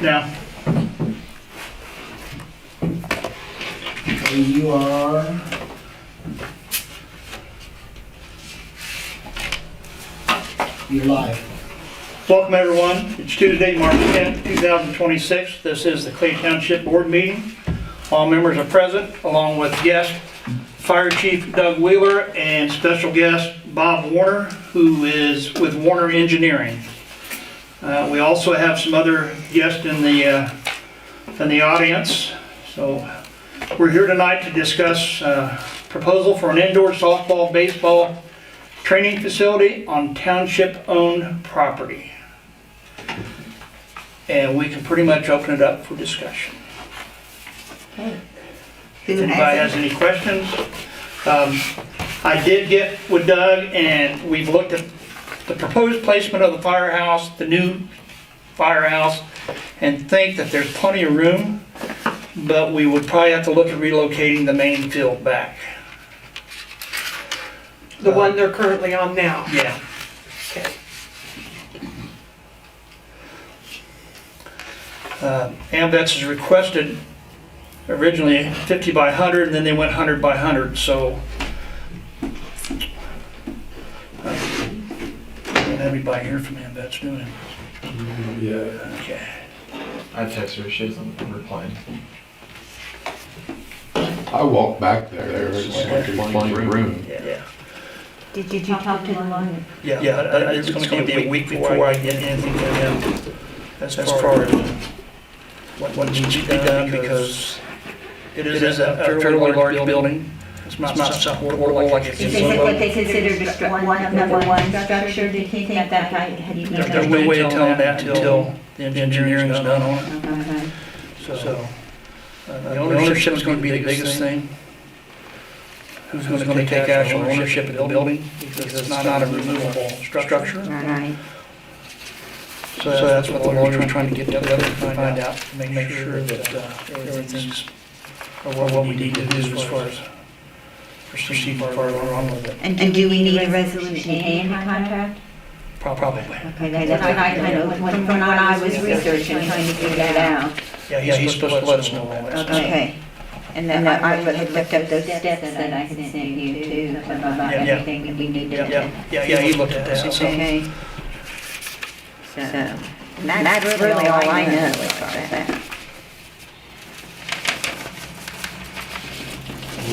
Now, You are. You're live. welcome everyone. It's Tuesday, March 10th, 2026. This is the Clay Township Board meeting. All members are present, along with guest Fire Chief Doug Wheeler and special guest Bob Warner, who is with Warner Engineering. We also have some other guests in the audience. So we're here tonight to discuss proposal for an indoor softball, baseball training facility on township-owned property. And we can pretty much open it up for discussion. If anybody has any questions. I did get with Doug and we've looked at the proposed placement of the firehouse, the new firehouse, and think that there's plenty of room, but we would probably have to look at relocating the main field back. The one they're currently on now? Yeah. Okay. AMVETS has requested originally 50 by 100, and then they went 100 by 100, so don't have anybody here from AMVETS doing it. Yeah. Okay. I text her, she hasn't replied. I walked back there, there's plenty of room. Yeah. Did you talk to the lawyer? Yeah, it's gonna be a week before I get anything from them as far as what needs to be done, because it is a fairly large building. It's not supportable like it Is is. it what they consider number one structure? Do you think that had you There's no way of telling that until the engineering is done on it. Okay. So, the ownership is gonna be the biggest thing. Who's gonna take actual ownership of the building, because it's not a removable structure. Right. So that's what the lawyer's trying to get together and find out, to make sure that everything's, or what we need to do as far as proceed further along with it. And do we need a resolution and a contract? Probably. Okay, that's what I kind of, when I was researching, trying to figure that out. Yeah, he's supposed to let us know all that stuff. Okay. And then I had looked up those steps that I had sent you too, about Yeah. everything that we needed to. Yeah, he looked at that. Okay. So, that's really all I know as far as that.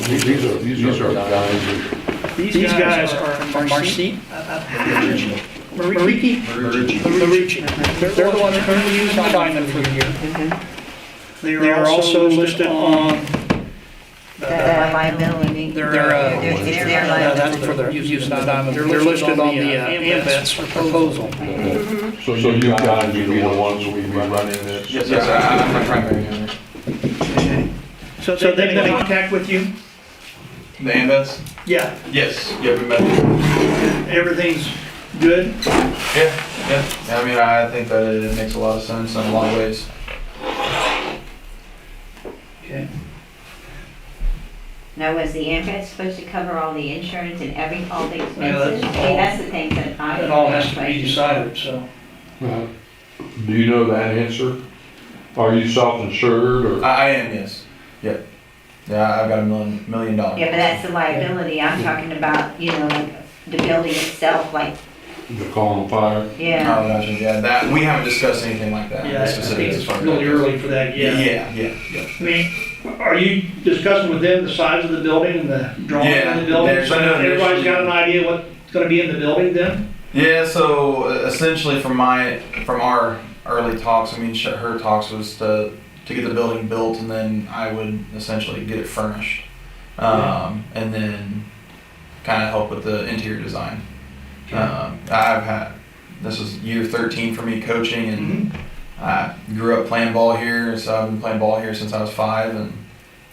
These are guys who, These guys are from Marcy, Mariki. They're the ones currently using Diamond for the year. They are also listed on The liability. that's for their use of Diamond. They're listed on the AMVETS proposal. so you guys will be the ones who will be running this? Yes, I'm my primary owner. So they've been in contact with you? The AMVETS? Yeah. Yes, yeah, we met. Everything's good? Yeah. I mean, I think that it makes a lot of sense in a lot of ways. Okay. Now, was the AMVET supposed to cover all the insurance and all the expenses? that's all- Okay, that's the thing that I. It all has to be decided, so. Do you know that answer? Are you self-insured or? I am, yes. Yep. Yeah, I've got $1 million. Yeah, but that's the liability. I'm talking about, like the building itself, like, The call on fire? yeah. Oh, gotcha, yeah, that, we haven't discussed anything like that. Yeah, the I specifics think as it's far as really that goes. early for that yet. Yeah. I mean, are you discussing with them the size of the building and the drawing Yeah, of the building? there's So no everybody's issue. got an idea what's gonna be in the building then? Yeah, so essentially from our early talks, I mean, her talks was to get the building built and then I would essentially get it furnished. And then kind of help with the interior design. This is year 13 for me coaching and I grew up playing ball here, so I've been playing ball here since I was 5 and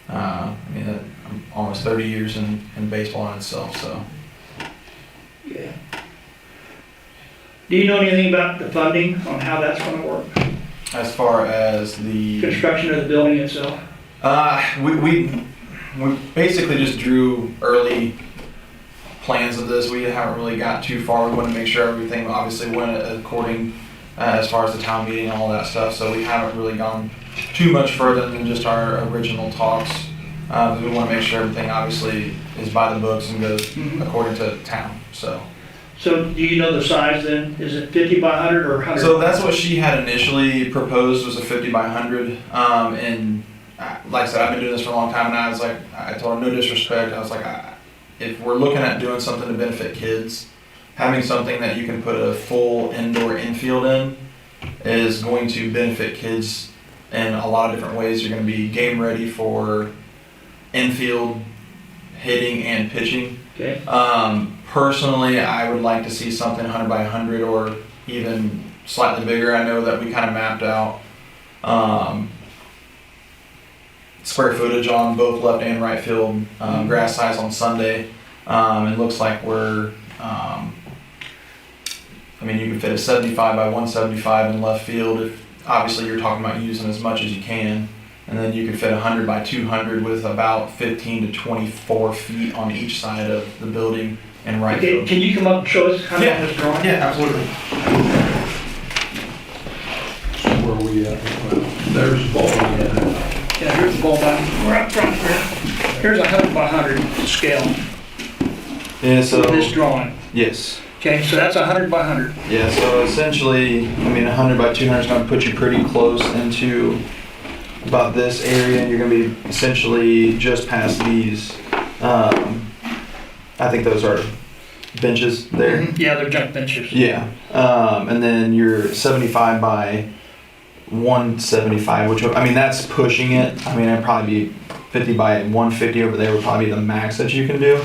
I mean, I'm almost 30 years in baseball in itself, so. Yeah. Do you know anything about the funding on how that's gonna work? As far as the Construction of the building itself? we basically just drew early plans of this. We haven't really got too far. We want to make sure everything obviously went according as far as the town meeting and all that stuff. So we haven't really gone too much further than just our original talks. We want to make sure everything obviously is by the books and goes according to town. So So do you know the size then? Is it 50 by 100 or 100? So that's what she had initially proposed, was a 50 by 100. And like I said, I've been doing this for a long time, and I was like, I told her no disrespect. I was like, if we're looking at doing something to benefit kids, having something that you can put a full indoor infield in is going to benefit kids in a lot of different ways. You're going to be game ready for infield hitting and pitching. Okay. Personally, I would like to see something 100 by 100 or even slightly bigger. I know that we kind of mapped out square footage on both left and right field, grass size on Sunday. It looks like we're, I mean, you can fit a 75 by 175 in left field. If obviously you're talking about using as much as you can. And then you could fit 100 by 200 with about 15 to 24 feet on each side of the building and right Okay, field. can you come up and show us how to this drawing? Yeah, absolutely. So where are we at? There's the ball. Yeah, here's the ball diamond. We're up front here. Here's a 100 by 100 scale Yeah, so, for this drawing. yes. Okay, so that's 100 by 100. Yeah, so essentially, I mean, 100 by 200 is going to put you pretty close into about this area, and you're going to be essentially just past these. I think those are benches there. Yeah, they're junk benches. Yeah, and then you're 75 by 175, which, I mean, that's pushing it. I mean, it'd probably be 50 by 150 over there would probably be the max that you can do.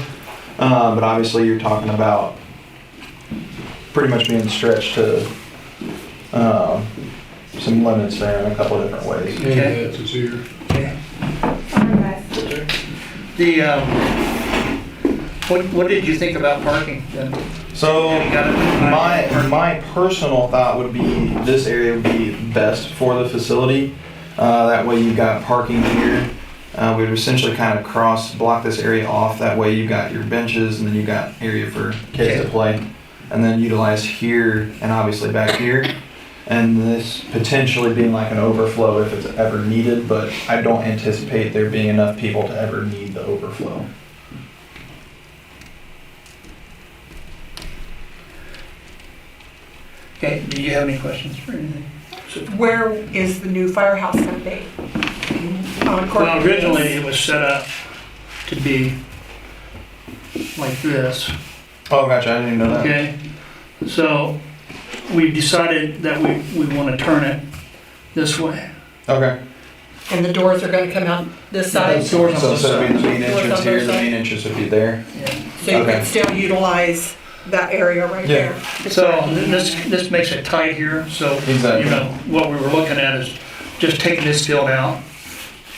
But obviously you're talking about pretty much being stretched to some limits there in a couple of different ways. Okay. That's here. Okay. The, what did you think about parking then? So You got it? my personal thought would be this area would be best for the facility. That way you've got parking here. We would essentially kind of block this area off. That way you've got your benches and then you've got area for kids to play. And then utilize here and obviously back here. And this potentially being like an overflow if it's ever needed, but I don't anticipate there being enough people to ever need the overflow. Okay, do you have any questions or anything? Where is the new firehouse gonna be? Well, originally it was set up to be like this, Oh, gotcha. I didn't even know that. okay? So we decided that we want to turn it this way. Okay. And the doors are gonna come out this side? Those doors on So this instead of being the side. main Doors on entrance both here, the sides? main entrance would be there. Yeah. So you Okay. can still utilize that area right Yeah. there? So this makes it tight here, so, Exactly. you know, what we were looking at is just taking this field out,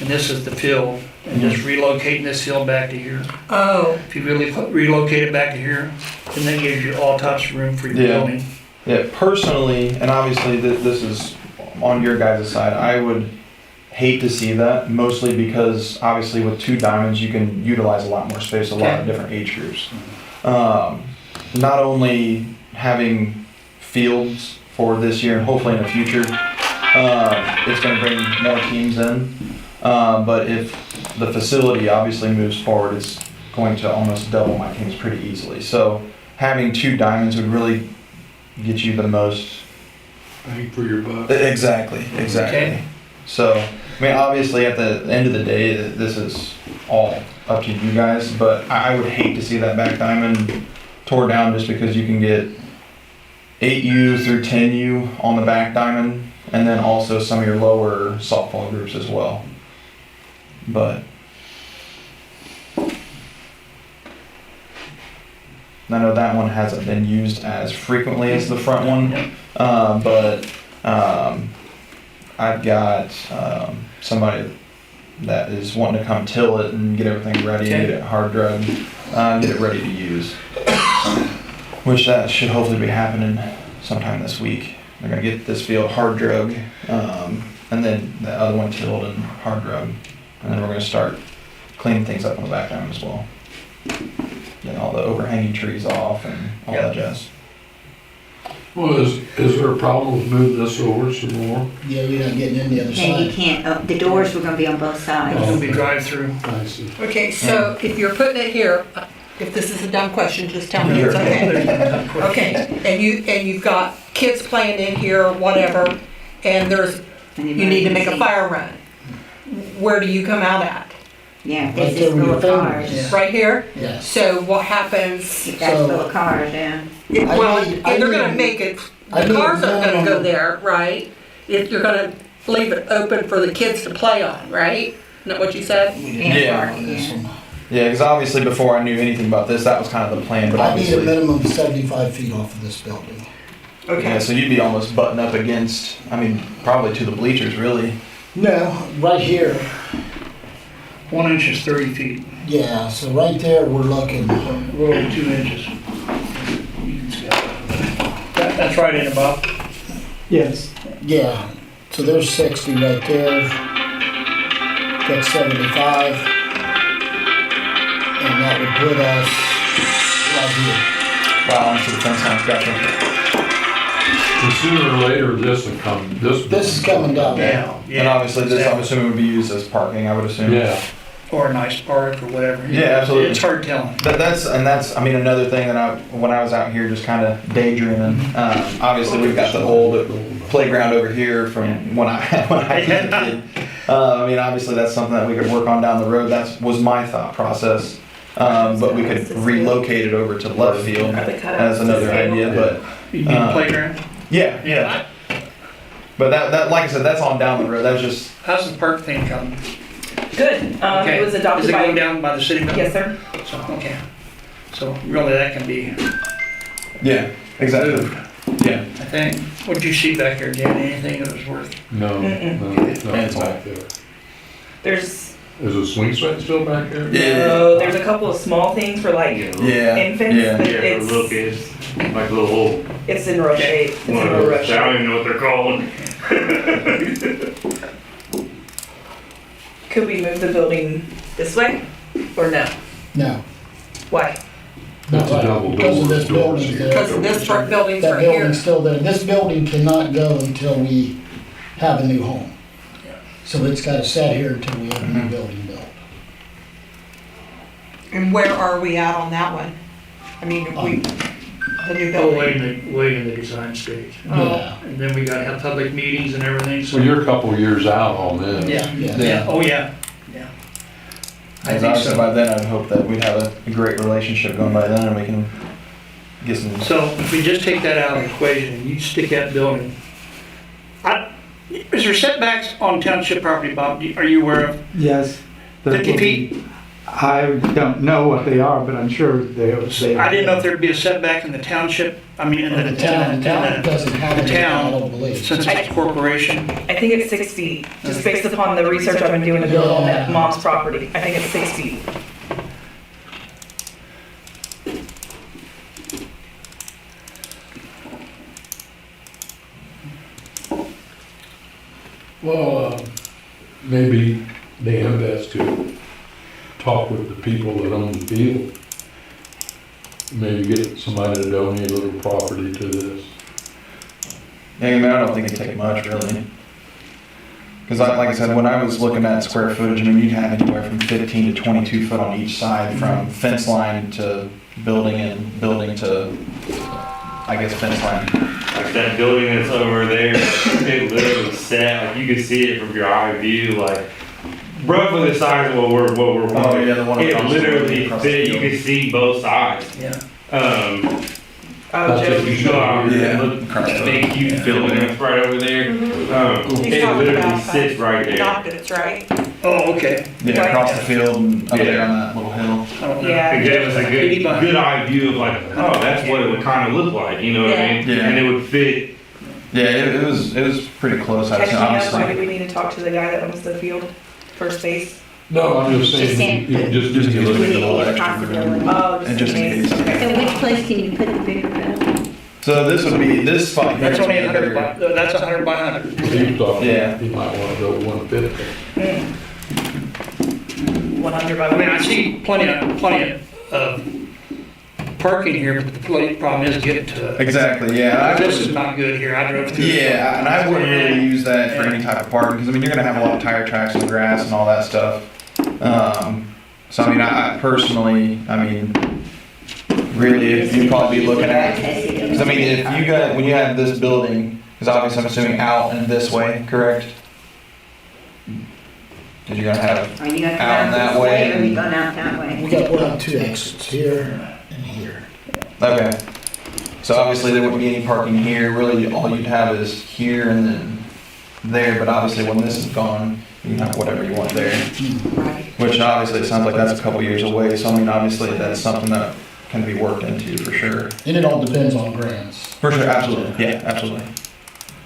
and this is the field, and just relocating this field back to here. Oh, If you really relocate it back to here, then that gives you all types of room for your Yeah. building. Yeah, personally, and obviously this is on your guys' side, I would hate to see that, mostly because obviously with two diamonds, you can utilize a lot more space, a lot of Okay. different age groups. Not only having fields for this year and hopefully in the future, it's gonna bring more teams in. But if the facility obviously moves forward, it's going to almost double my teams pretty easily. So having two diamonds would really get you the most. Bang for your buck. Exactly. Okay. So, I mean, obviously at the end of the day, this is all up to you guys, but I would hate to see that back diamond tore down just because you can get 8U through 10U on the back diamond, and then also some of your lower softball groups as well. But I know that one hasn't been used as frequently as the front one, but I've got somebody that is wanting to come till it and get everything ready, and get it hard drugged, get it ready to use. Which that should hopefully be happening sometime this week. They're gonna get this field hard drug, and then the other one tilled and hard drug, and then we're gonna start cleaning things up on the back end as well. Getting all the overhanging trees off and all that jazz. Well, is there a problem with moving this over some more? Yeah, you're not getting in the other And you side. can't, the doors were gonna be on both sides. It'll be drive-through. I see. Okay, so if you're putting it here, if this is a dumb question, just tell me it's okay. Okay, and you've got kids playing in here or whatever, and you need to make a fire run. Where do you come out at? Yeah, Right this there is with full your of fingers. cars. Yeah. Right here? Yes. So what happens, That's full of cars, yeah. well, need- if they're I gonna need- make it, I the need cars aren't gonna go minimum- there, right? If you're gonna leave it open for the kids to play on, right? Isn't that what you said? Yeah. This one. Yeah, because obviously before I knew anything about this, that was kind of the plan, but I need a obviously. minimum of 75 feet off of this building. Yeah, so you'd be almost butting up against, I mean, probably to the bleachers, really. No, right here, 1 inch is 30 feet, yeah, so right there, we're looking, so a little over 2 inches. You can see that's right in about, Yes. yeah, so there's 60 right there. That's 75. And that would put us right here. Wow, onto the fence line, gotcha. And sooner or later, this will come, This is coming down yeah, now. yeah. And obviously this, I'm exactly. assuming would be used as parking, I would assume. Yeah, Or a nice park or whatever. Yeah, absolutely. It's hard telling. That's, I mean, another thing that when I was out here just kind of daydreaming, obviously we've got the old playground over here from when I was a kid. I mean, obviously that's something that we could work on down the road. That was my thought process. But we could relocate it over to left field as another idea, but You need a playground? yeah, yeah. But that, like I said, that's on down the road. That was just, How's the park thing coming? Good. Okay. It was adopted Is it going by, down by the city? yes, sir. So, okay. So really that can be yeah, exactly. moved, Yeah. I think. What did you see back there, Dan? Anything that was worth? no, nothing back there. There's, Is a swing set still back there? there's a couple of small things for like Yeah. infants, Yeah. but Yeah, for little it's, kids, like little old, it's in rough shape. It's in one of real those, rough I shape. don't even know what they're called. Could we move the building this way or no? No. Why? That's a double Because of door. this building there. Because of this building's That right here. building's still there. This building cannot go until we have a new home. So it's gotta sit here until we have a new building built. And where are we at on that one? I mean, the new building. Way in the design stage. Yeah, And then we gotta have public meetings and everything, So you're a couple years out on this. Yeah, yeah. yeah, oh yeah, yeah. I And think obviously so. by then I'd hope that we'd have a great relationship going by then and we can get some. So if we just take that out of the equation, and you stick that building, is there setbacks on township property, Bob? Are you aware of? Yes. 50 feet? I don't know what they are, but I'm sure they are. I didn't know if there'd be a setback in the township, I mean, in And the town doesn't have it, I don't believe. since it's a corporation. I think it's 6 feet, just based upon the research I've been doing to build on that mom's property. I think it's 6 feet. Well, maybe Dan best to talk with the people that own the field. Maybe get somebody to donate a little property to this. Yeah, I mean, I don't think it'd take much really. Because like I said, when I was looking at square footage, I mean, you'd have anywhere from 15 to 22 foot on each side, from fence line to building and building to, I guess, fence line. Like that building that's over there, it literally set, like you can see it from your eye view, like roughly the size of what we're Oh, yeah, the one It across the literally across the fit, you field. can see both sides. Yeah. Oh, That's Joe. if You go out Yeah. and look, that big huge building that's right over there, He's it talking literally about sits right there. adopted, it's right. Oh, okay. Yeah, across the field and up there on that little hill. I don't know. Yeah. It gave us a good eye view of like, oh, that's what it would kind of look like, you know what I mean? Yeah. And it would fit. Yeah, it was pretty close. I Catch me up, maybe honestly. we need to talk to the guy that owns the field, first base. No, I'm just saying, you just Just give a us little We bit need of a extra. possibility. Oh, And just in case. So which place can you put the bigger building? So this would be, this spot here. That's would only be 100 by, bigger. that's 100 by 100. He thought Yeah. he might wanna go 150. 100 by I mean, I see plenty of parking here, but the only problem is getting to it. Exactly, yeah. This is not good here, I drove through. Yeah, and I wouldn't really use that for any type of parking, because I mean, you're gonna have a lot of tire tracks and grass and all that stuff. So I mean, I personally, I mean, really, if you'd probably be looking at, because I mean, if you got, when you have this building, because obviously I'm assuming out and this way, correct? Because you're gonna have, Are you gonna Out come that out this way way or are you and- going out that way? We'll have two exits here and here. okay. So obviously there wouldn't be any parking here, really all you'd have is here and then there, but obviously when this is gone, you can have whatever you want there. Right. Which obviously it sounds like that's a couple years away, so I mean, obviously that's something that can be worked into for sure. And it all depends on grants. For sure, absolutely, yeah, absolutely.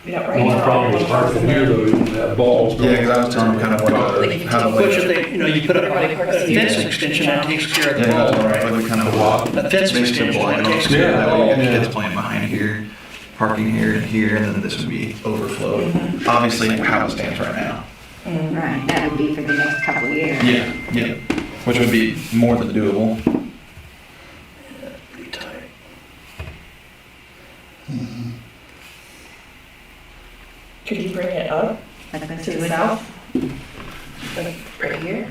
Yeah, The right only now. problem is parking here though, you have balls. Yeah, because I was telling them kind of what, how the Which way. if they, you put up a fence extension, that takes care of the Yeah, that's ball. all right, like we kind of walk. A fence Makes it extension, simple, that and takes also care of that the way you ball. have kids playing behind here, parking here and here, and then this would be overflow. Obviously, how it stands right now. Right, that would be for the next couple of years. Yeah, yeah, which would be more than doable. Pretty tight. Could you bring it up Like this to the would- south? Like right here?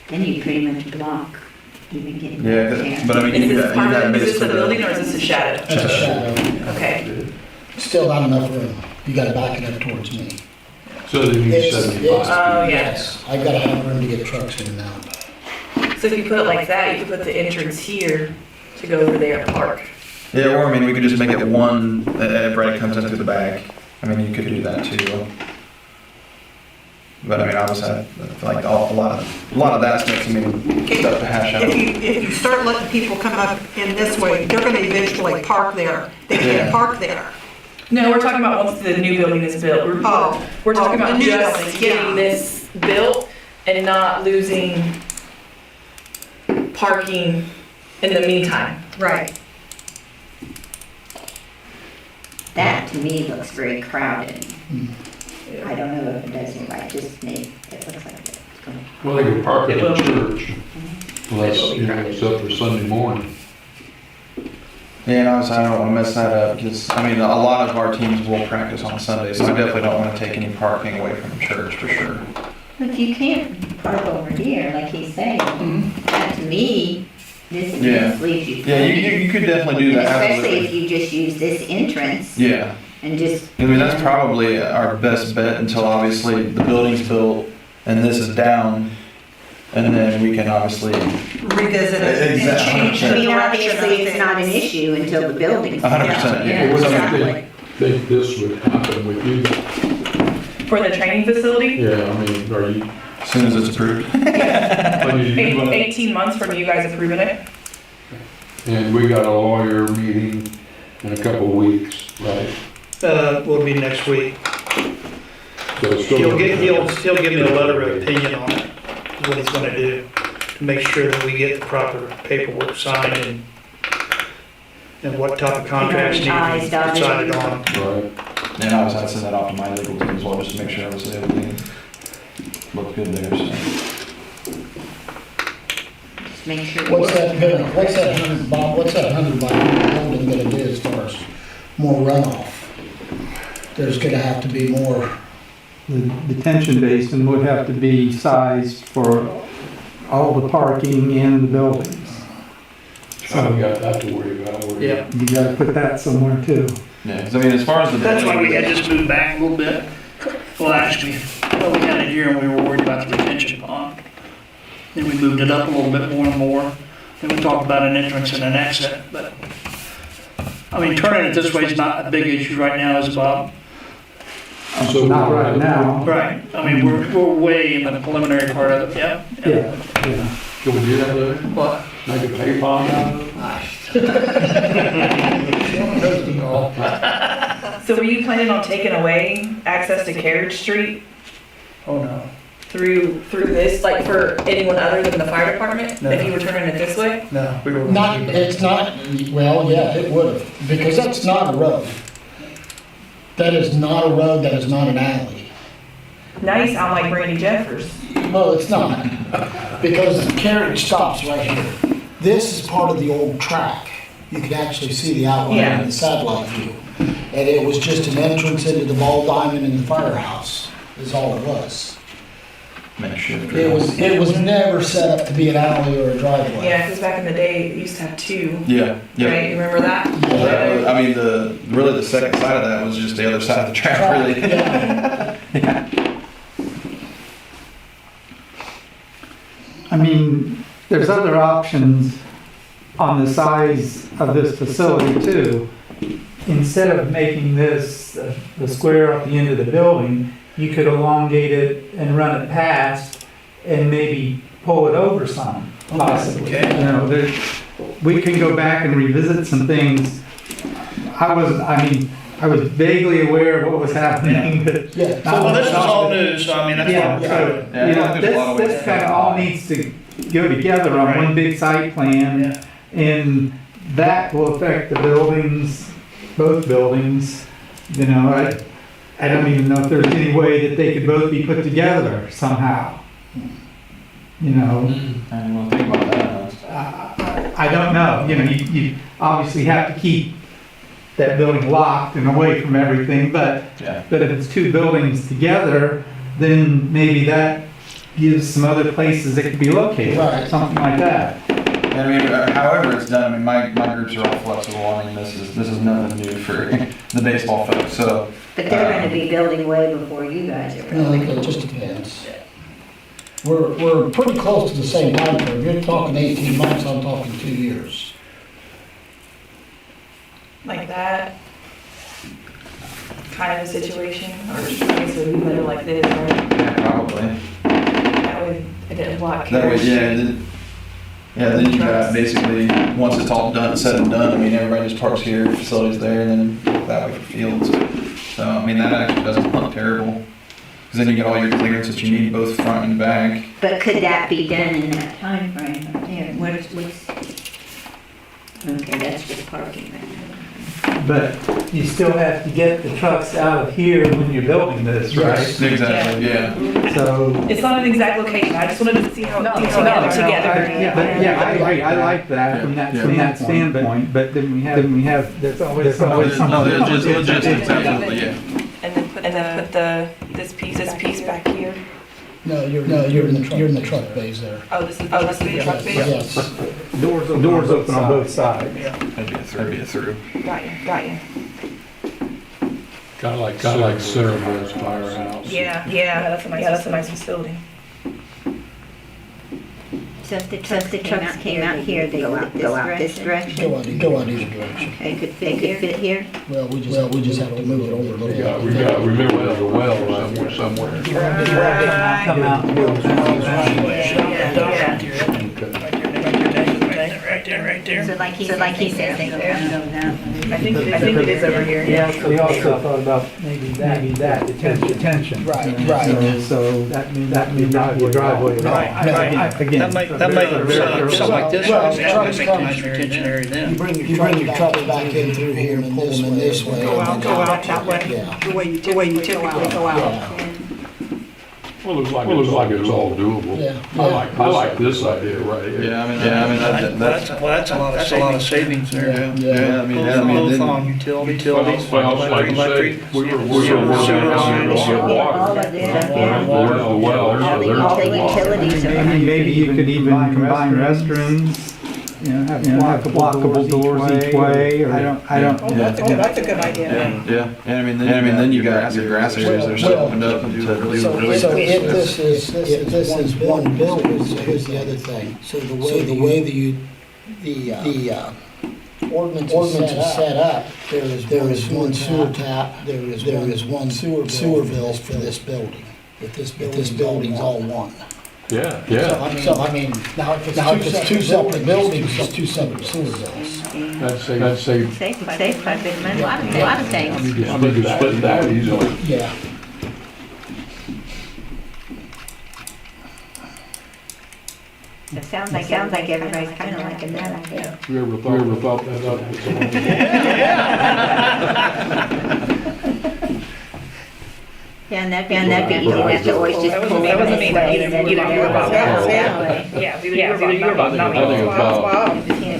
Then you pretty much block even getting Yeah, there. but I mean, Is you this got part of, is this basically the building or is this a shadow? That's a shadow. Okay. Still not enough room. You gotta back it up towards me. So they need It's- 75. Oh, yeah. Yes, I gotta have room to get trucks in and out. So if you put it like that, you could put the entrance here to go over there and park. Yeah, or I mean, we could just make it one, right comes into the back. I mean, you could do that too. But I mean, obviously, I feel like a lot of that stuff, I mean, stuff to hash out. If you start letting people come up in this way, they're gonna eventually park there. They Yeah. can't park there. No, we're talking about once the new building is built. Oh. We're talking Oh, the about new just building, getting yeah. this built and not losing parking in the meantime. Right. That to me looks very crowded. I don't know if it does or not, just me, it looks like it's going. Well, they could park at It will the be. church, unless, you know, it's up for Sunday morning. Yeah, and obviously, I don't want to mess that up because, I mean, a lot of our teams will practice on Sunday, so I definitely don't want to take any parking away from the church for sure. But you can't park over here, like he's saying. That to me, this Yeah. leaves you. Yeah, you could definitely do that, Especially if absolutely. you just use this entrance Yeah, and just. I mean, that's probably our best bet until obviously the building's built and this is down, and then we can obviously, Revisit it and Exactly. change I the mean, direction of obviously, it's not an things. issue until the building's. 100%, yeah. Yeah, What do you exactly. think this would happen with you? For the training facility, Yeah, I mean, are you, as soon as it's approved. when you wanna- 18 months from you guys approving it. and we got a lawyer meeting in a couple of weeks, right? Will be next week. So it's still- He'll give me a letter of opinion on it, what he's gonna do, to make sure that we get the proper paperwork signed and what type of contracts need to be decided on. Right. And obviously, I'd send that off to my legal team as well, just to make sure obviously everything looks good there, so. Just make sure. What's that 100, Bob, what's that 100 by 100 building gonna do as far as more runoff? There's gonna have to be more, The detention basin would have to be sized for all the parking in the buildings. So we got that to worry about. Yeah. You gotta put that somewhere too. Yeah, 'cause I mean, as far as the. That's why we had just moved back a little bit. Well, actually, we had it here and we were worried about the retention pond. Then we moved it up a little bit more and more. Then we talked about an entrance and an exit, but, I mean, turning it this way is not a big issue right now, is it, Bob? So Not right now. Right, I mean, we're way in the preliminary part of it, yeah? Yeah, yeah. Can we do that, Larry? What? Make a pay pond out of it? So were you planning on taking away access to Carriage Street Oh, no. through this, like for anyone other than the fire department? No. If you were turning it this way? No, we were. not, it's not, well, yeah, it would've, because that's not a road. That is not a road, that is not an alley. Now you sound like Randy Jeffers. Well, it's not, because the carriage stops right here. This is part of the old track. You could actually see the outline Yeah. in the satellite view. And it was just an entrance into the ball diamond in the firehouse, is all it was. Makeshift. It was never set up to be an alley or a driveway. Yeah, because back in the day, it used to have two, Yeah, yeah. right? You remember that? Well, that was, I mean, really the second side of that was just the other side of the track, really. Yeah. I mean, there's other options on the size of this facility too. Instead of making this the square up the end of the building, you could elongate it and run it past and maybe pull it over some, possibly. You know, we can go back and revisit some things. I was vaguely aware of what was happening, but. Yeah. Well, this is all new, so I mean, that's Yeah, all. so, Yeah, you I know, think there's a lot of ways this to kind of go. all needs to go together on one big site plan. Yeah. And that will affect the buildings, both buildings, you know, I don't even know if there's any way that they could both be put together somehow. You know, I didn't want to think about that. I don't know, you know, you obviously have to keep that building locked and away from everything, but Yeah. if it's two buildings together, then maybe that gives some other places it could be located, Right. something like that. And I mean, however it's done, I mean, my groups are all flexible. I mean, this is nothing new for the baseball folks. So, But they're gonna be building way before you guys are building. It just depends. We're pretty close to the same time frame. You're talking 18 months, I'm talking 2 years. Like that kind of a situation, or I guess it would be better like this, right? yeah, probably. That would, it didn't block. That way, carriage. then you got basically, once it's all done, said and done, I mean, everybody just parks here, facilities there, and then that way for fields. So, I mean, that actually doesn't look terrible. Because then you get all your clearance that you need, both front and back. But could that be done in that time frame up there? What's? Okay, that's just parking right now. But you still have to get the trucks out of here when you're building this, right? Exactly, yeah. So. It's not an exact location, I just wanted to see how it things all together. Yeah, I agree, I like that from that standpoint, but then we have, there's always something. No, logistics, absolutely, yeah. And then put this piece back here. No, you're in the truck bays there. Oh, this is the truck base? Yes. Doors open on both sides. That'd be a through. Got you. Kind of like Cerebro's firehouse. Yeah, that's a nice facility. So if the trucks came out here, they go out this direction? Go out either direction. They could fit here? Well, we just have to move it over a little bit. We got to remember there's a well somewhere. Come out and build. Right there. So like he said, they go down. I think it is over here. Yeah, so we also thought about maybe that detention. Right. So that may not be a driveway at all. Again. That might, something like this, Well, that's a trucks nice retention area then. You bring your trucks back in through here and pull them in this way. Go out that way, Yeah. the way you typically go out. Yeah. Well, it looks like it's all doable. Yeah. I like this idea right here. Yeah, I mean, that's, That's a lot of savings there. Yeah. I mean, Both then- on utilities, Well, like you say, we were working on how to get All water. of this stuff There's the well, there's all the the water. utilities I are. mean, maybe you could even combine restrooms, you know, have blockable doors each way, or, I don't. Oh, that's a good idea. Yeah, and I mean, then you got your grass areas that are still opened up and do really, So really. if this is one building, so here's the other thing. So the way the ordinance is set up, there is one sewer tap, there is one sewer bill for this building. If this building's all one. Yeah. So I mean, now if it's two separate buildings, it's two separate sewer bills. I'd say Save quite a bit of money, a lot of things. you could split that easily. Yeah. It sounds like everybody's kind of liking that idea. You ever thought that up? Yeah, and that'd be, you don't have to always just That pull wasn't me, it that away. either you were about. Yeah, Yeah, either you were about, not me. I think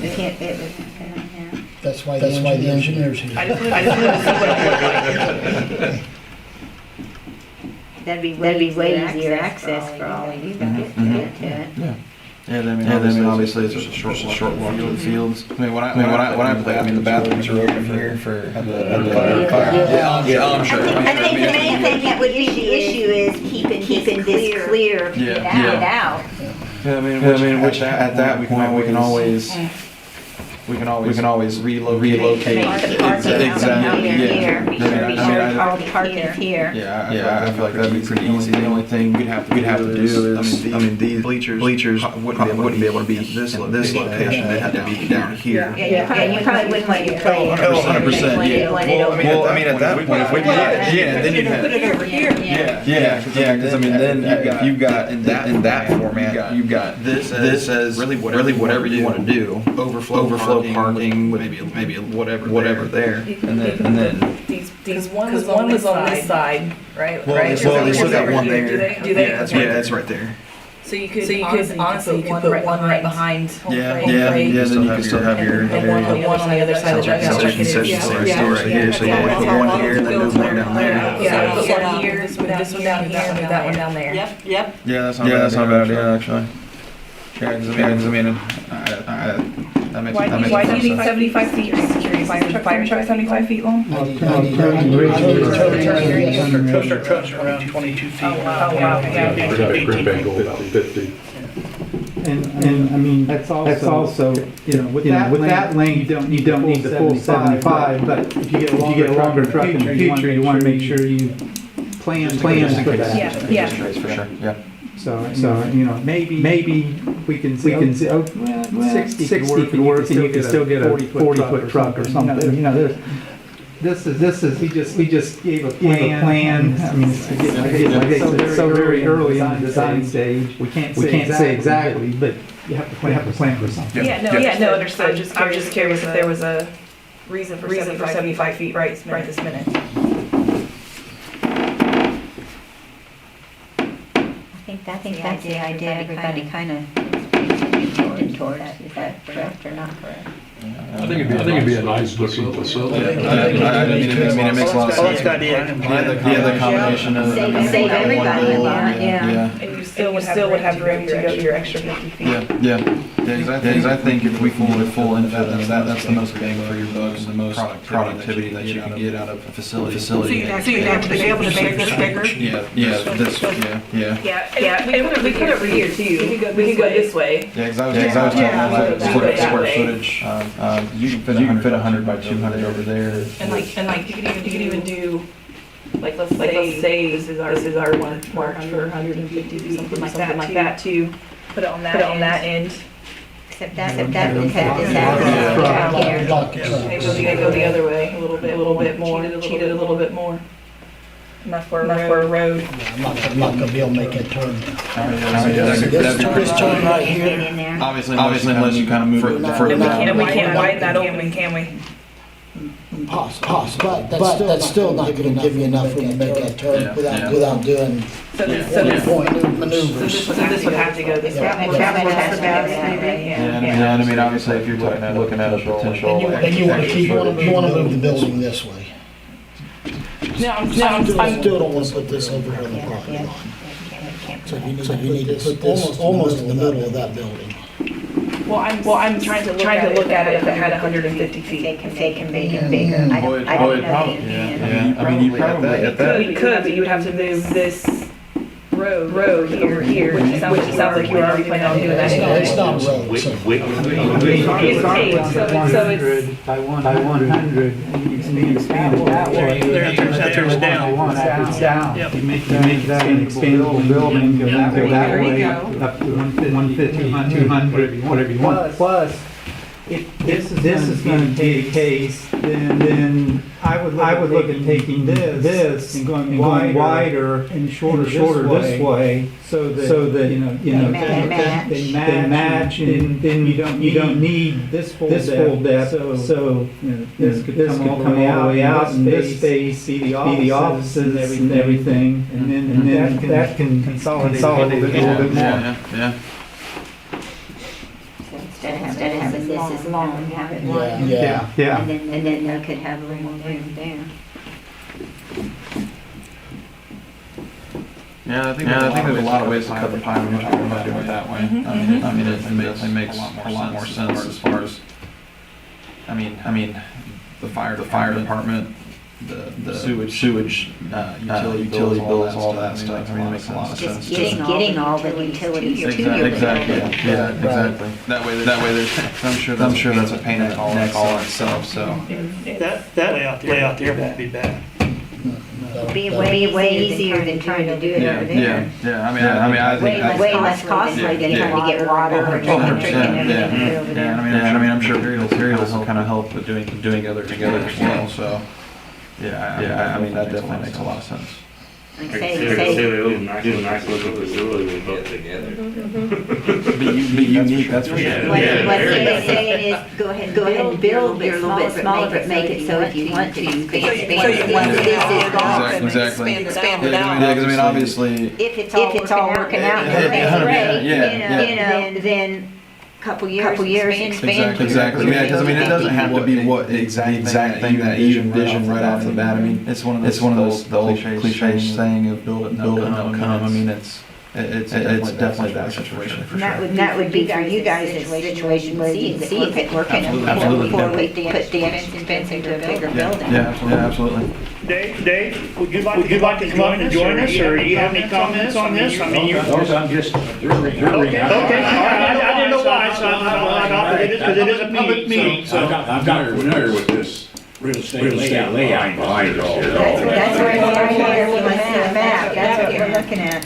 it's about, It was, That's why the engineers here. I just wanted to see what it looked like. that'd be way easier access for all of you to get to it. Yeah, I mean, obviously it's just a short walk to the fields. I mean, when I play, I mean, the bathrooms are open here for the fire. Yeah, I'm sure. I think the main thing that would be the issue is keeping this clear, get out. Yeah, I mean, which at that we can always relocate. Make the parking out here. Be sure all the parking is here. Yeah, I feel like that'd be pretty easy. The only thing we'd have to do is, I mean, these bleachers wouldn't be able to be in this location. They'd have to be down here. Yeah, you probably wouldn't want your play. 100%, yeah. Well, I mean, at that point, if we then you'd have. Put it over here. Yeah, because I mean, then if you've got in that format, you've got this as really whatever you want to do. Overflow parking, maybe whatever there, and then. These one was on this side, right? Well, Right? they still got one there. Do they? Yeah, that's right there. So you could honestly put one right behind. Yeah, then you can still have your. And one on the other side of the concession stand right here, so you put one here and then move one down there. Yeah, put one here, move this one down here, move that one down there. Yep. Yeah, that's not a bad idea, actually. Yeah, because I mean, that makes Why do you need 75 feet? Just curious. Fire truck 75 feet long? Toaster trucks are around 22 feet. Oh, wow, yeah. we got a grip angle about 50. And I mean, that's also, with that length, you don't need the full 75, but if you get a longer truck in the future, you want to make sure you plan for that. Yeah. For sure, yeah. So, maybe we can say, well, 60 could work, and you can still get a 40-foot truck or something, This is, we just gave a plan. I mean, it's so very early in the design stage. We can't say exactly, but you have to plan for something. No, understood. I'm just curious if there was a reason for 75 feet right this minute. I think that's the idea. Everybody kind of tended toward that. Is that correct or not correct? I think it'd be a nice looking facility. I mean, it makes a lot of I like sense. the idea. The combination of. Save everybody a lot, yeah. And you still would have room to go your extra 50 feet. Yeah, because I think if we full into this, that's the most bang for your buck and the most productivity that you can get out of a facility. So you'd have to be able to make this bigger? Yeah, and we could over here too. We could go this way. Yeah, because I was talking about square footage. You can fit 100 by 200 over there. And like you could even do like let's say this is our one mark for 150 something like that too. Put it on that end. Except that would cut this out here. Maybe go the other way a little bit more. Cheat it a little bit more. Enough for a road. I'm not gonna be able to make that turn. This turn right here. Get in there. Obviously, unless you kind of move it further down. And we can't widen that opening, can we? Possible, but that's still not gonna give you enough room to make that turn without doing So this maneuvers. this would have to go this way. Yeah, and I mean, obviously, if you're looking at a potential. And you wanna move the building this way. I still don't wanna put this over here on the property line. So you need to put this almost in the middle of that building. Well, I'm trying to look at it if it had 150 feet. They can make it bigger. I don't know. Yeah, I mean, you probably at that. You could, but you would have to move this road here, which sounds like you were already planning on doing that anyway. It's not a road, so. It's paved, so it's. 100 by 100, and you can expand it that way. There's down. It's down. Yep. You make that an expandable building, go that way, up to 150, 200, whatever you want. Plus, if this is going to be the case, then I would look at taking this and going wider and shorter this way, so that they match, and then you don't need this full depth. So this could come all the way out, and this space be the offices and everything, and then that can consolidate a little bit more. Yeah. Instead of having this as long, have it wide. Yeah. And then they could have a little more room there. Yeah, I think there's a lot of ways to cut the pie when you're talking about doing it that way. I mean, it definitely makes a lot more sense as far as, I mean, the fire department, the sewage, utility bills, all that stuff. I mean, it makes a lot of sense. Just getting all the utilities to you. Exactly. Yeah, exactly. That way, there's. I'm sure that's a pain in the neck all itself. So. That layout there won't be bad. It'd be way easier than trying to do it over there. Yeah. I think Way less costly than trying to get water or electric and everything over there. I mean, I'm sure materials will kind of help with doing other together as well. So. Yeah, I mean, that definitely makes a lot of sense. Like say they look nice little facility we built together. Be unique, that's for sure. What they say is, go ahead and build a little bit smaller, but make it so if you want to, you can expand it. Once this is gone, Exactly. Expand it out. Yeah, because I mean, obviously. if it's all working out, then great, then couple years expand. Exactly. Yeah, because I mean, it doesn't have to be what the exact thing that you envision right off the bat. I mean, it's one of those the old cliche saying of build it and they'll come. I mean, it's definitely that situation for sure. That would be for you guys a situation where you can see if it's working before we put the expense into a bigger building. Yeah, absolutely. Dave, would you like to come up and join us, or do you have any comments on this? I mean, you're. I'm just Okay, all right, I didn't know why, so because it is a public meeting, so. I'm not familiar with this real estate layout behind it all. That's right here, if you want to see the map, that's what we're looking at.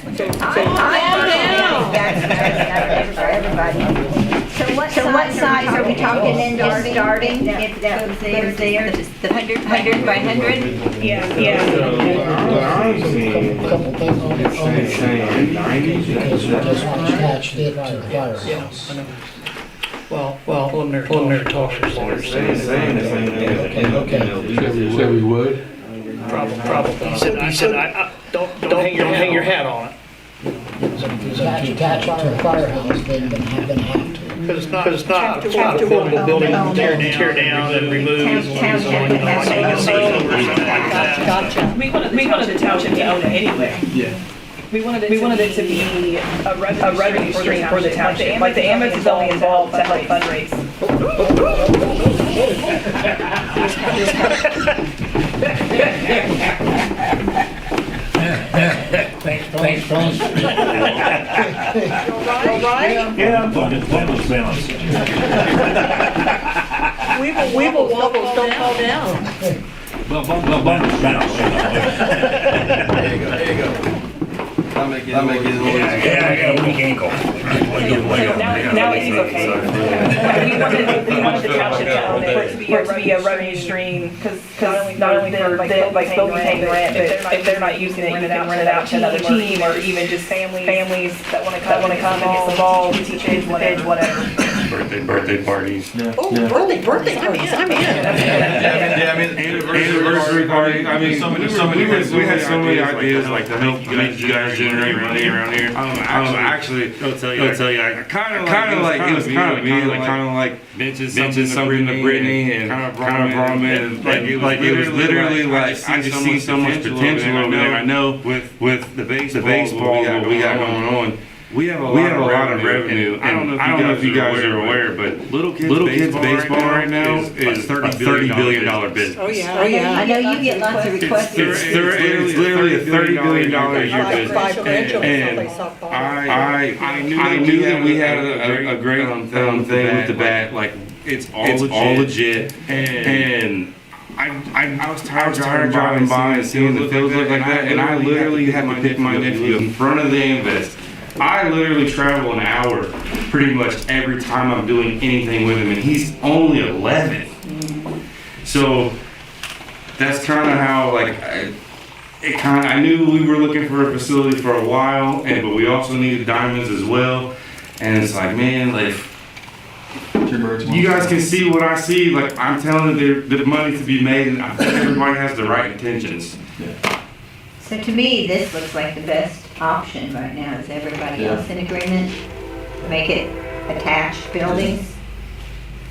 That's for everybody. So what size are we talking then, just starting, if that was there, the 100 by 100? Yeah. Couple things on it. Because we just attached it to the firehouse. Well, preliminary talks are saying. Said we would? Probably. He said, don't hang your hat on it. Attached to the firehouse, then have to. Because it's not a affordable building to tear down and remove. Gotcha. We wanted the township to own it anyway. Yeah. We wanted it to be a revenue stream for the township. Like the ambulance is only involved to help fundraise. Thanks, Frank. Yeah, I'm fine. Balance. We will wobbles don't fall down. Well, balance. There you go. I'll make it a little easier. Yeah, I got a weak ankle. Now he's okay. We wanted the township to own it, for it to be a revenue stream, because not only for like Spoken paying the rent, but if they're not using it, you can rent it out to another team, or even just families that want to come and get involved, teach kids, whatever. Birthday parties. Oh, birthday parties, I'm in. Yeah, I mean, Anniversary party. I mean, we had so many ideas like to help make you guys generate money around here. Actually, I'll tell you, I kind of like it was kind of me, like kind of like mentioned something to Brittany and kind of brought me in. Like it was literally like I just see so much potential over there. I know with the baseball what we got going on. We have a lot of revenue. I don't know if you guys are aware, but little kids baseball right now is a $30 billion business. Oh, yeah. I know you get lots of requests. It's literally a $30 billion a year business. And I knew that we had a great thing with the bat. Like it's all legit. And I was tired of driving by and seeing the fields look like that, and I literally had to pick my nephew in front of the invest I literally travel an hour pretty much every time I'm doing anything with him, and he's only 11. So that's kind of how, like, I knew we were looking for a facility for a while, but we also needed diamonds as well. And it's like, man, like, you guys can see what I see. Like, I'm telling you, there's money to be made, and I think everybody has the right intentions. So to me, this looks like the best option right now. Is everybody else in agreement? Make it attached buildings?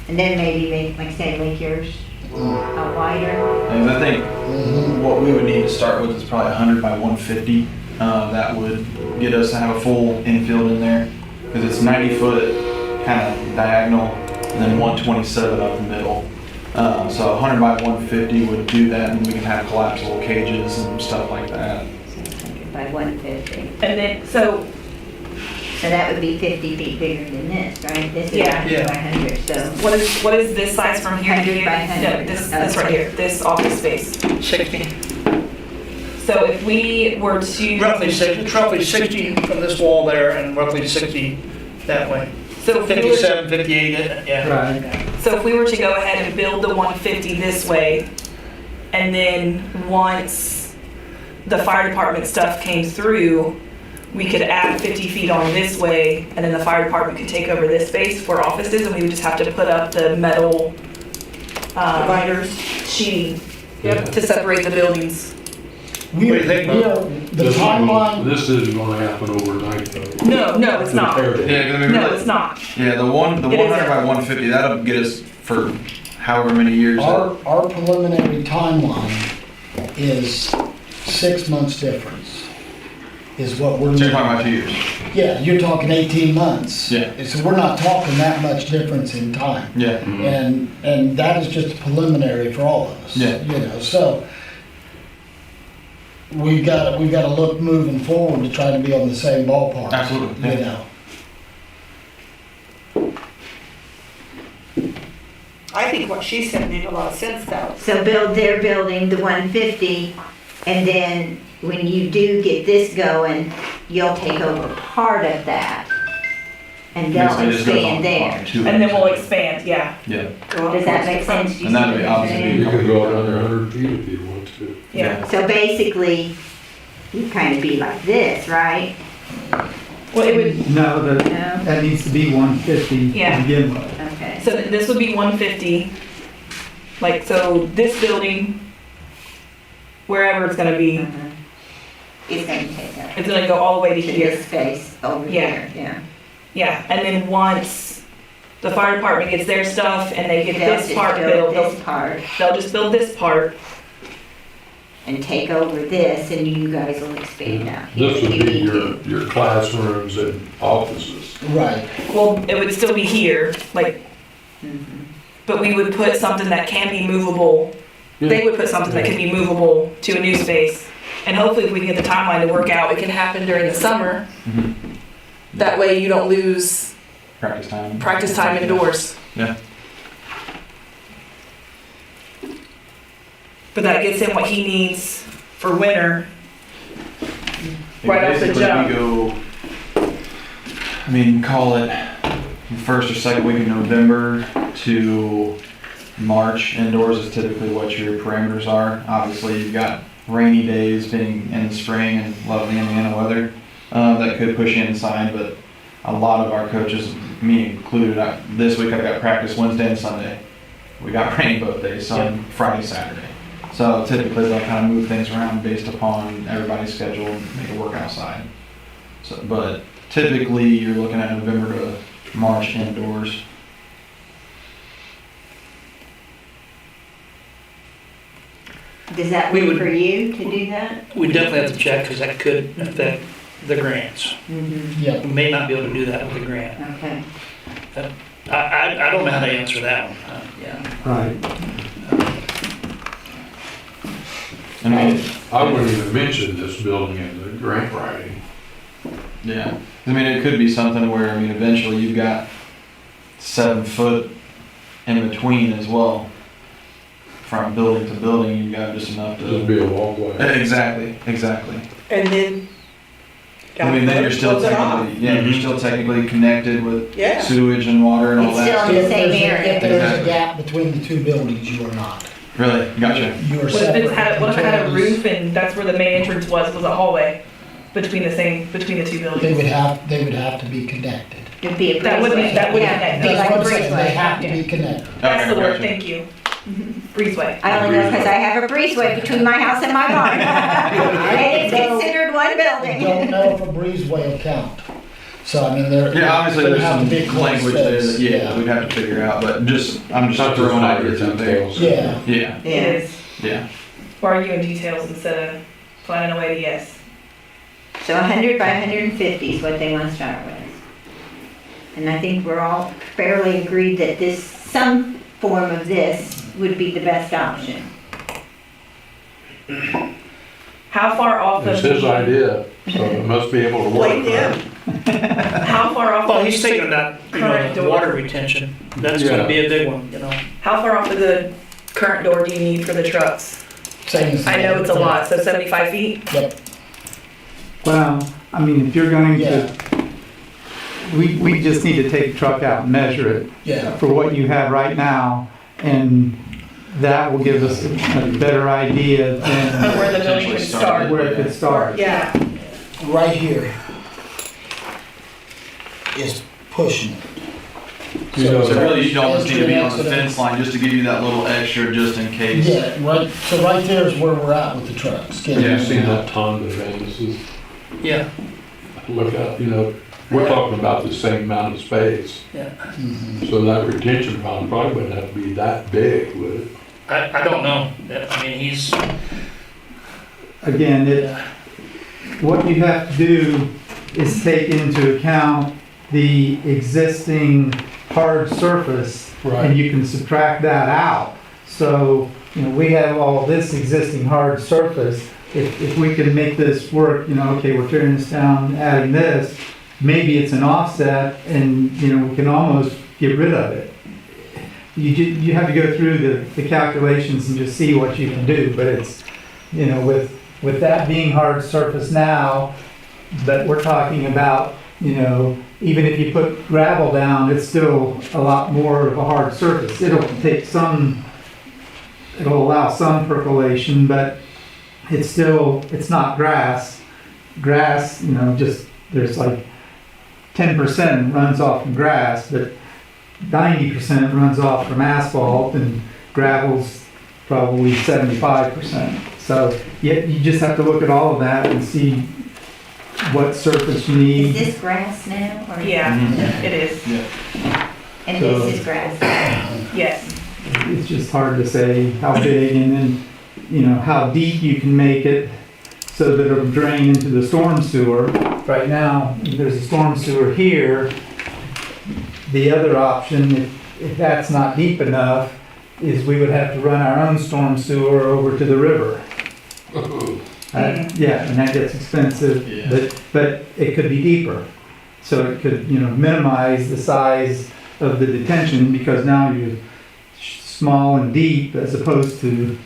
And then maybe make, like say, make yours out wider? And I think what we would need to start with is probably 100 by 150. That would get us to have a full infield in there. Because it's 90 foot kind of diagonal, and then 127 up the middle. So 100 by 150 would do that, and we can have collapsible cages and stuff like that. 100 by 150. And then, so So that would be 50 feet bigger than this, right? This is Yeah. 100 by 100, so. what is this size from here to 100 here? by 100. No, this right here, this office space. 60, So if we were to. roughly 60 from this wall there and roughly 60 that way. So if we were to- 57, 58, yeah. Right. So if we were to go ahead and build the 150 this way, and then once the fire department stuff came through, we could add 50 feet on this way, and then the fire department could take over this space for offices, and we would just have to put up the metal dividers, sheeting, to separate the buildings. We What do you think, we are, the timeline, This isn't gonna happen overnight though. No, it's not. Yeah, 'cause I mean, No, really- it's not. Yeah, the It 100 isn't. by 150, that'll get us for however many years. our preliminary timeline is 6 months difference, is what we're. So you're talking about 2 years? Yeah, you're talking 18 months. Yeah. So we're not talking that much difference in time. Yeah. And that is just preliminary for all of us. Yeah. You know, so we've got to look moving forward to try to be on the same ballpark. Absolutely, You yeah. know. I think what she said made a lot of sense though. So build their building, the 150, and then when you do get this going, you'll take over part of that. And they'll Basically, it just goes on expand there. 2 And then we'll years. expand, yeah. Yeah. Does that make sense? And that'd be obviously- You can go another 100 feet if you want to. Yeah. So basically, you kind of be like this, right? Well, it would, No, No? that needs to be 150 to Yeah. begin with. Okay. so this would be 150. Like, so this building, wherever it's gonna be, It's gonna take up. it's gonna go all the way to To here. this space over Yeah. here, yeah. Yeah, and then once the fire department gets their stuff and they get They'll this just part build built, this part they'll just build this part. and take over this, and you guys will expand out here. This would if you be need to. your classrooms and offices. Right. Well, it would still be here, like, but we would put something that can be movable. They would put something that can be movable to a new space. And hopefully if we can get the timeline to work out, it can happen during the summer. Mhm. That way you don't lose Practice time. practice time indoors. Yeah. But that gets him what he needs for winter. Right off the Basically, jump. we go, I mean, call it the first or second week of November to March. Indoors is typically what your parameters are. Obviously, you've got rainy days being in the spring and a lot of the Indiana weather that could push you inside, but a lot of our coaches, me included, this week I've got practice Wednesday and Sunday. We got rain both days, some Friday, Saturday. So typically they'll kind of move things around based upon everybody's schedule and make it work outside. So, but typically you're looking at November to March indoors. Does that We work would- for you to do that? We definitely have to check because that could affect the grants. Yeah. We may not be able to do that with the grant. Okay. I don't know how to answer that one. Yeah. Right. I mean, I wouldn't even mention this building in the grant writing. yeah. I mean, it could be something where, I mean, eventually you've got 7 foot in between as well. From building to building, you've got just enough Just to. be a walkway. Exactly, exactly. And then I mean, then you're still Close it off. technically, yeah, you're still technically connected with Yeah. sewage and water and all It's still that. in the If same there's a- area. If there's a Exactly. gap between the two buildings, you are not. Really? Gotcha. You are What if separate. it's had, what if it had a utilities. roof and that's where the main entrance was a hallway between the two They buildings? would have to be connected. It'd be a That would be- breezeway. that would Yeah, connect. it'd be That's like what a I'm saying, they breezeway. have to be connected. That's Okay, the word, gotcha. thank you. Breezeway. I only know because I have a breezeway between my house and my barn. And it's considered one I building. don't know if a breezeway will count. So, I mean, there. Yeah, obviously there's have to some be a closed language there space. that, yeah, we'd have to figure out, but I'm just Not just throwing minor ideas out there. details. Yeah, Yeah, It is yeah. arguing details instead of finding a way to yes. So 100 by 150 is what they want to start with. And I think we're all fairly agreed that some form of this would be the best option. How far off It's of his idea, so it must be able to work. Blame him. how far off? Well, of he's the thinking that, current the door? water retention, that's gonna be a big one, How far off of the current door do you need for the trucks? same as. I know it's a lot, so 75 feet. Yep, Well, I mean, if you're going yeah, to, we just need to take the truck out and measure it yeah. for what you have right now, and that will give us a better idea than Where the building would start. where it could start. Yeah, Right here is pushing. You know, So really, you almost need to be on the Entry and fence line just to give you that little extra just in case. Yeah, right, so right there is where we're at with the trucks. Have you seen that ton of This Yeah, look out, we're talking about the same amount of space. yeah. Mhm. So that retention pond probably wouldn't have to be that big, would it? I don't know, I mean, he's, Again, what you have to do is take into account the existing hard surface, and you can subtract that out. So, we have all this existing hard surface. If we can make this work, okay, we're tearing this down, adding this, maybe it's an offset and, we can almost get rid of it. You have to go through the calculations and just see what you can do, but it's, with that being hard surface now, but we're talking about, even if you put gravel down, it's still a lot more of a hard surface. It'll allow some percolation, but it's not grass. Grass, there's like 10% runs off from grass, but 90% runs off from asphalt, and gravel's probably 75%. So you just have to look at all of that and see what surface you Is need. this grass now? Or Yeah, Mhm. it is. And this is grass. Yes. It's just hard to say how big, and then, how deep you can make it so that it'll drain into the storm sewer. Right now, there's a storm sewer here. The other option, if that's not deep enough, is we would have to run our own storm sewer over to the river. Yeah, and that gets expensive, Yeah. but it could be deeper. So it could, minimize the size of the detention, because now you're small and deep as opposed to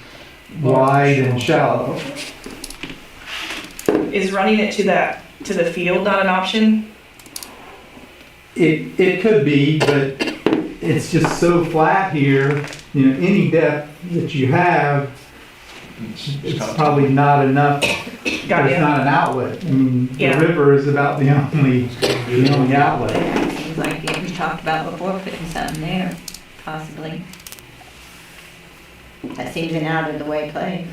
wide and shallow. Is running it to the field not an option? It could be, but it's just so flat here, any depth that you have, it's probably not enough. Got There's ya. not an outlet. I mean, the Yeah. river is about the only outlet. It seems like we talked about before, putting something there, possibly. That seems an out of the way place.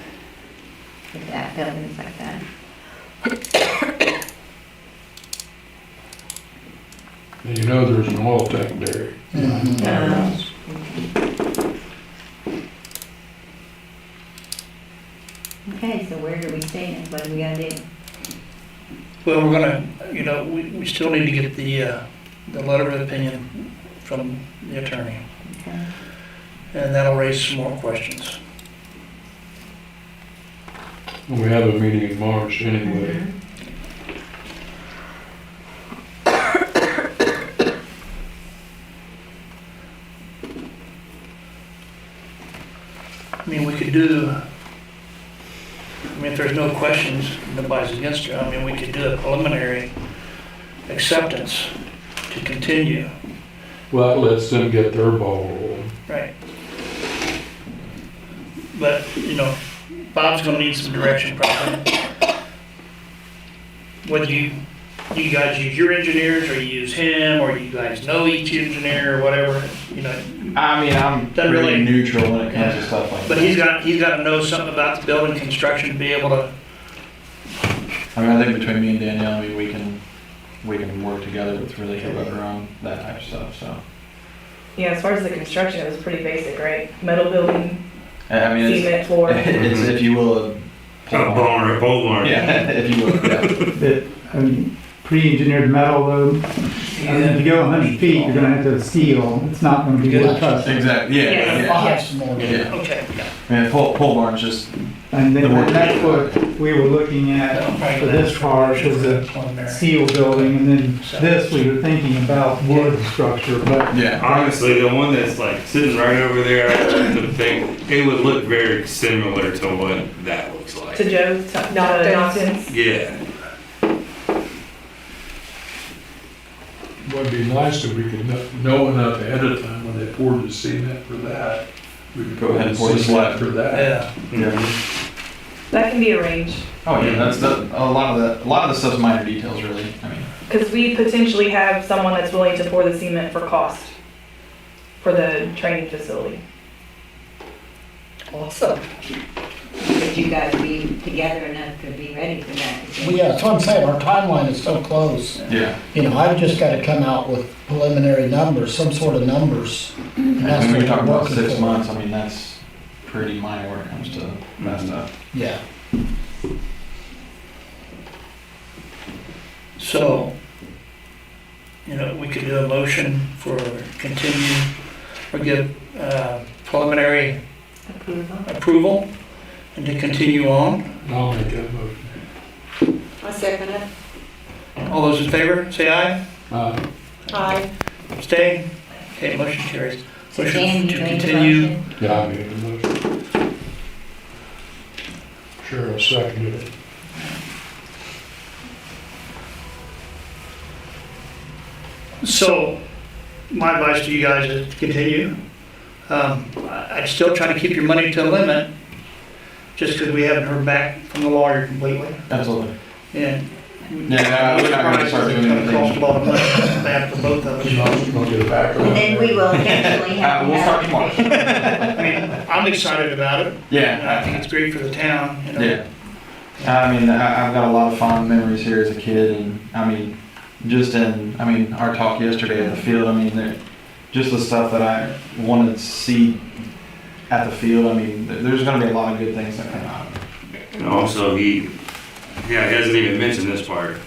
With that, buildings like that. And there's an oil tank there. Okay, so where do we stand? What do we gotta do? well, we're gonna, we still need to get the letter of opinion from the attorney, Okay. and that'll raise some more questions. We have a meeting in March anyway. I mean, we could do, if there's no questions, nobody's against it, I mean, we could do a preliminary acceptance to continue. Well, that lets them get their ball rolling. Right. But, you know, Bob's gonna need some direction probably. Whether you guys use your engineers, or you use him, or you guys know each engineer, or whatever, you know. I mean, I'm Doesn't pretty really- neutral when it comes to stuff like But that. he's gotta know something about the building construction to be able to, I mean, I think between me and Danielle, I mean, we can work together with really whoever on that type of stuff, so. Yeah, as far as the construction, it was pretty basic, right? Metal building, I mean, cement floor. it's if you will, a pole barn. Yeah, if you will, yeah. That, I mean, pre-engineered metal though, to go 100 feet, you're gonna have to have steel, it's not gonna be wood custom. Exactly, yeah, Yeah. I'll yeah. have some more. Yeah. okay. I mean, pole barn's just, And then that's what we were looking at for this part, was a steel building, and then this, we were thinking about wood structure, but yeah. Honestly, the one that's like sitting right over there to the thing, it would look very similar to what that looks like. To Joe's, Knoxton's. Yeah. Would be nice if we could know enough ahead of time when they poured the cement for that. We could Go ahead and pour the slab. for that. Yeah. Yeah. That can be arranged, Oh yeah, that's a lot of the stuff's minor details, really. I mean, because we potentially have someone that's willing to pour the cement for cost for the training facility. Awesome. Could you guys be together enough to be ready for that? Well, yeah, that's what I'm saying, our timeline is so close. yeah. You know, I've just gotta come out with preliminary numbers, some sort of numbers. And that's When what you're talking we're about working 6 for. months, I mean, that's pretty minor when it comes to that stuff. Yeah. So, you know, we could do a motion for continue, or give preliminary approval and to continue on. I'll make that motion. I second it. All those in favor, say aye. Aye. Abstain? Okay, motion carries. So Motion Dan, to you made the continue. motion? Yeah, I made the motion. Sure, I seconded it. So, my advice to you guys is to continue. I'd still try to keep your money to a limit, just because we haven't heard back from the lawyer completely. Absolutely. And Yeah, we're not gonna start doing It's gonna cost anything. a lot of money back for both of us. We'll get it back. And then we will eventually have to We'll start have. tomorrow. I mean, I'm excited about it. And I Yeah, think it's great for the town, you know. yeah. I mean, I've got a lot of fond memories here as a kid, and I mean, our talk yesterday at the field, I mean, just the stuff that I wanted to see at the field, I mean, there's gonna be a lot of good things that come out of it. And also, he hasn't even mentioned this part.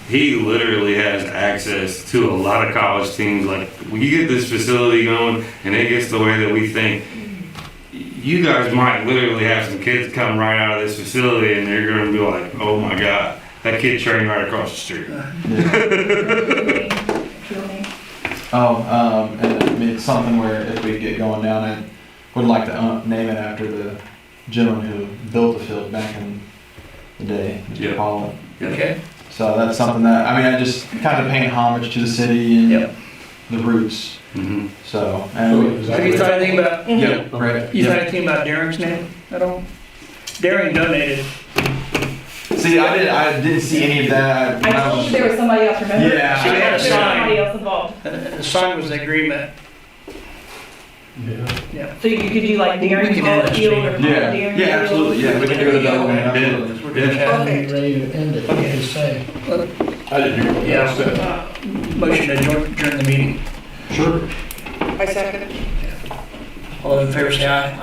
He literally has access to a lot of college teams. Like, when you get this facility going and it gets the way that we think, you guys might literally have some kids come right out of this facility and they're gonna be like, oh my God, that kid trained right across the street. And I mean, it's something where if we get going down, I would like to name it after the gentleman who built the field back in the day, Mr. Yeah. Pollock. Okay. So that's something that, I mean, I just kind of paying homage to the city and Yep. the roots. Mhm. So, So and is Have that you right? thought anything about, yeah, right. you thought anything about Darren's name at all? Darren donated. See, I didn't see any of that. I told you there was somebody else, remember? Yeah. She had a There's sign. somebody else involved. The sign was the agreement. Yeah. So you could do like We Darren can Hall add that Field or street. Yeah, Darren yeah, Field. absolutely, yeah, we can do it that way, absolutely. We're gonna have- Are you ready to end it? What do you say? I didn't hear what Yeah, you said. motion to adjourn the meeting. Sure. I second it. All those in favor say aye.